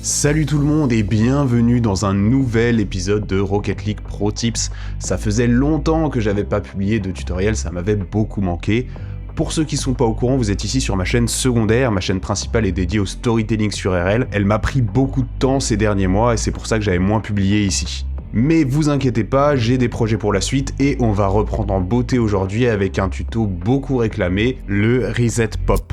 Salut tout le monde et bienvenue dans un nouvel épisode de Rocket League Pro Tips. Ça faisait longtemps que j'avais pas publié de tutoriel, ça m'avait beaucoup manqué. Pour ceux qui sont pas au courant, vous êtes ici sur ma chaîne secondaire, ma chaîne principale est dédiée au storytelling sur RL. Elle m'a pris beaucoup de temps ces derniers mois et c'est pour ça que j'avais moins publié ici. Mais vous inquiétez pas, j'ai des projets pour la suite et on va reprendre en beauté aujourd'hui avec un tuto beaucoup réclamé, le Reset Pop.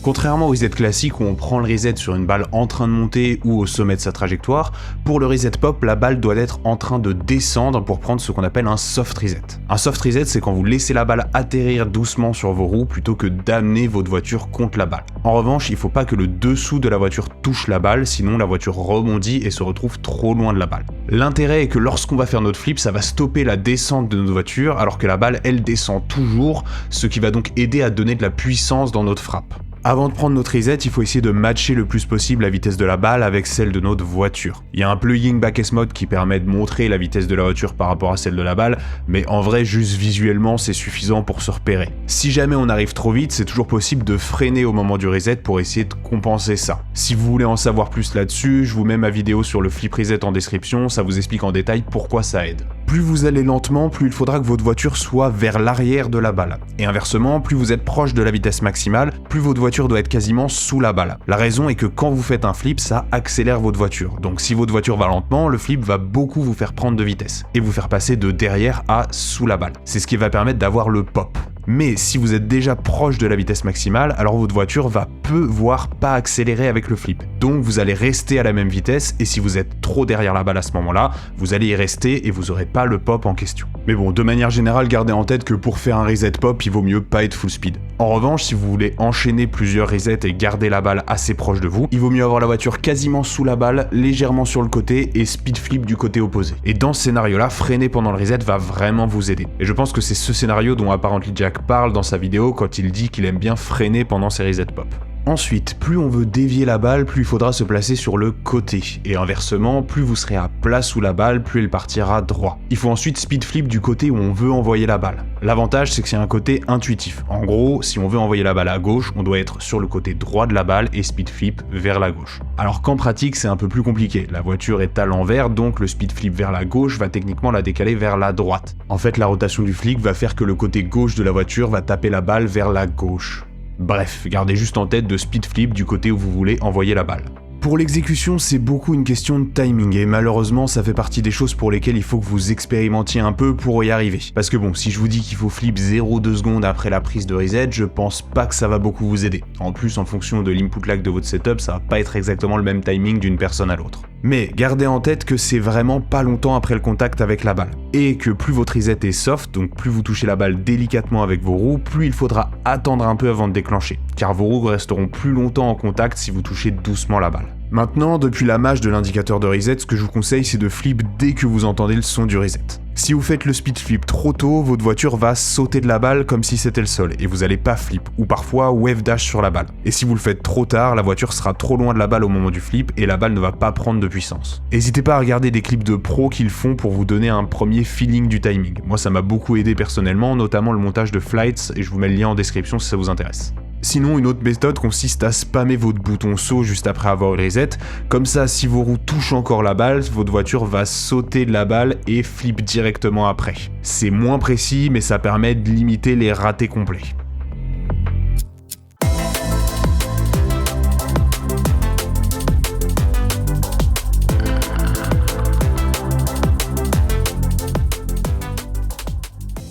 Contrairement au reset classique où on prend le reset sur une balle en train de monter ou au sommet de sa trajectoire, pour le reset pop, la balle doit être en train de descendre pour prendre ce qu'on appelle un soft reset. Un soft reset, c'est quand vous laissez la balle atterrir doucement sur vos roues plutôt que d'amener votre voiture contre la balle. En revanche, il ne faut pas que le dessous de la voiture touche la balle, sinon la voiture rebondit et se retrouve trop loin de la balle. L'intérêt est que lorsqu'on va faire notre flip, ça va stopper la descente de notre voiture alors que la balle, elle descend toujours, ce qui va donc aider à donner de la puissance dans notre frappe. Avant de prendre notre reset, il faut essayer de matcher le plus possible la vitesse de la balle avec celle de notre voiture. Il y a un plugin Back-S Mode qui permet de montrer la vitesse de la voiture par rapport à celle de la balle, mais en vrai, juste visuellement, c'est suffisant pour se repérer. Si jamais on arrive trop vite, c'est toujours possible de freiner au moment du reset pour essayer de compenser ça. Si vous voulez en savoir plus là-dessus, je vous mets ma vidéo sur le flip reset en description, ça vous explique en détail pourquoi ça aide. Plus vous allez lentement, plus il faudra que votre voiture soit vers l'arrière de la balle. Et inversement, plus vous êtes proche de la vitesse maximale, plus votre voiture doit être quasiment sous la balle. La raison est que quand vous faites un flip, ça accélère votre voiture. Donc si votre voiture va lentement, le flip va beaucoup vous faire prendre de vitesse et vous faire passer de derrière à sous la balle. C'est ce qui va permettre d'avoir le pop. Mais si vous êtes déjà proche de la vitesse maximale, alors votre voiture va peu voire pas accélérer avec le flip. Donc vous allez rester à la même vitesse et si vous êtes trop derrière la balle à ce moment-là, vous allez y rester et vous n'aurez pas le pop en question. Mais bon, de manière générale, gardez en tête que pour faire un reset pop, il vaut mieux pas être full speed. En revanche, si vous voulez enchaîner plusieurs resets et garder la balle assez proche de vous, il vaut mieux avoir la voiture quasiment sous la balle, légèrement sur le côté et speed flip du côté opposé. Et dans ce scénario-là, freiner pendant le reset va vraiment vous aider. Et je pense que c'est ce scénario dont Apparently Jack parle dans sa vidéo quand il dit qu'il aime bien freiner pendant ses reset pop. Ensuite, plus on veut dévier la balle, plus il faudra se placer sur le côté. Et inversement, plus vous serez à plat sous la balle, plus elle partira droit. Il faut ensuite speed flip du côté où on veut envoyer la balle. L'avantage, c'est que c'est un côté intuitif. En gros, si on veut envoyer la balle à gauche, on doit être sur le côté droit de la balle et speed flip vers la gauche. Alors qu'en pratique, c'est un peu plus compliqué. La voiture est à l'envers, donc le speed flip vers la gauche va techniquement la décaler vers la droite. En fait, la rotation du flic va faire que le côté gauche de la voiture va taper la balle vers la gauche. Bref, gardez juste en tête de speed flip du côté où vous voulez envoyer la balle. Pour l'exécution, c'est beaucoup une question de timing et malheureusement ça fait partie des choses pour lesquelles il faut que vous expérimentiez un peu pour y arriver. Parce que bon, si je vous dis qu'il faut flip 0,2 secondes après la prise de reset, je pense pas que ça va beaucoup vous aider. En plus, en fonction de l'input lag de votre setup, ça va pas être exactement le même timing d'une personne à l'autre. Mais gardez en tête que c'est vraiment pas longtemps après le contact avec la balle. Et que plus votre reset est soft, donc plus vous touchez la balle délicatement avec vos roues, plus il faudra attendre un peu avant de déclencher. Car vos roues resteront plus longtemps en contact si vous touchez doucement la balle. Maintenant, depuis l'image de l'indicateur de reset, ce que je vous conseille, c'est de flip dès que vous entendez le son du reset. Si vous faites le speed flip trop tôt, votre voiture va sauter de la balle comme si c'était le sol, et vous n'allez pas flip, ou parfois wave dash sur la balle. Et si vous le faites trop tard, la voiture sera trop loin de la balle au moment du flip, et la balle ne va pas prendre de puissance. N'hésitez pas à regarder des clips de pros qu'ils font pour vous donner un premier feeling du timing. Moi ça m'a beaucoup aidé personnellement, notamment le montage de Flights, et je vous mets le lien en description si ça vous intéresse. Sinon, une autre méthode consiste à spammer votre bouton saut juste après avoir eu le reset. Comme ça, si vos roues touchent encore la balle, votre voiture va sauter de la balle et flip directement après. C'est moins précis, mais ça permet de limiter les ratés complets.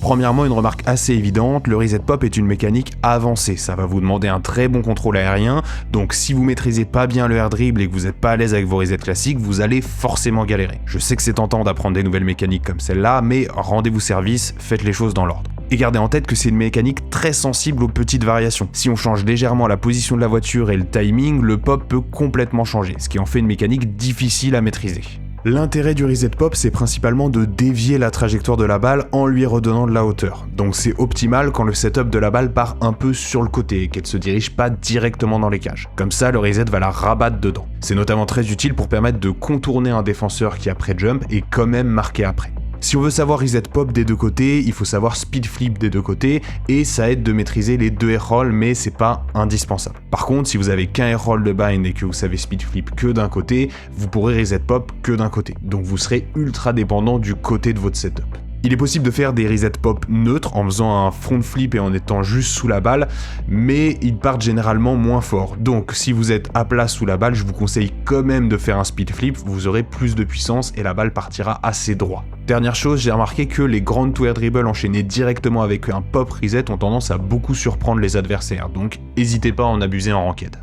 Premièrement, une remarque assez évidente, le reset pop est une mécanique avancée, ça va vous demander un très bon contrôle aérien, donc si vous maîtrisez pas bien le air dribble et que vous n'êtes pas à l'aise avec vos resets classiques, vous allez forcément galérer. Je sais que c'est tentant d'apprendre des nouvelles mécaniques comme celle-là, mais rendez-vous service, faites les choses dans l'ordre. Et gardez en tête que c'est une mécanique très sensible aux petites variations. Si on change légèrement la position de la voiture et le timing, le pop peut complètement changer, ce qui en fait une mécanique difficile à maîtriser. L'intérêt du reset pop, c'est principalement de dévier la trajectoire de la balle en lui redonnant de la hauteur. Donc c'est optimal quand le setup de la balle part un peu sur le côté et qu'elle se dirige pas directement dans les cages. Comme ça, le reset va la rabattre dedans. C'est notamment très utile pour permettre de contourner un défenseur qui a pré-jump et quand même marquer après. Si on veut savoir reset pop des deux côtés, il faut savoir speed flip des deux côtés, et ça aide de maîtriser les deux air roll, mais c'est pas indispensable. Par contre, si vous avez qu'un air roll de bind et que vous savez speed flip que d'un côté, vous pourrez reset pop que d'un côté. Donc vous serez ultra dépendant du côté de votre setup. Il est possible de faire des reset pop neutres en faisant un front flip et en étant juste sous la balle, mais ils partent généralement moins fort. Donc si vous êtes à plat sous la balle, je vous conseille quand même de faire un speed flip, vous aurez plus de puissance et la balle partira assez droit. Dernière chose, j'ai remarqué que les ground to air dribble enchaînés directement avec un pop reset ont tendance à beaucoup surprendre les adversaires, donc n'hésitez pas à en abuser en ranked.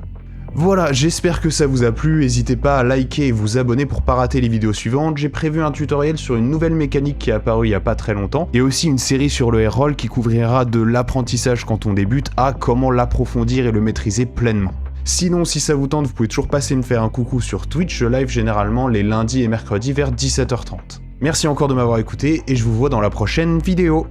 Voilà, j'espère que ça vous a plu, n'hésitez pas à liker et vous abonner pour pas rater les vidéos suivantes. J'ai prévu un tutoriel sur une nouvelle mécanique qui est apparue il y a pas très longtemps, et aussi une série sur le air roll qui couvrira de l'apprentissage quand on débute à comment l'approfondir et le maîtriser pleinement. Sinon, si ça vous tente, vous pouvez toujours passer me faire un coucou sur Twitch, je live généralement les lundis et mercredis vers 17h30. Merci encore de m'avoir écouté, et je vous vois dans la prochaine vidéo.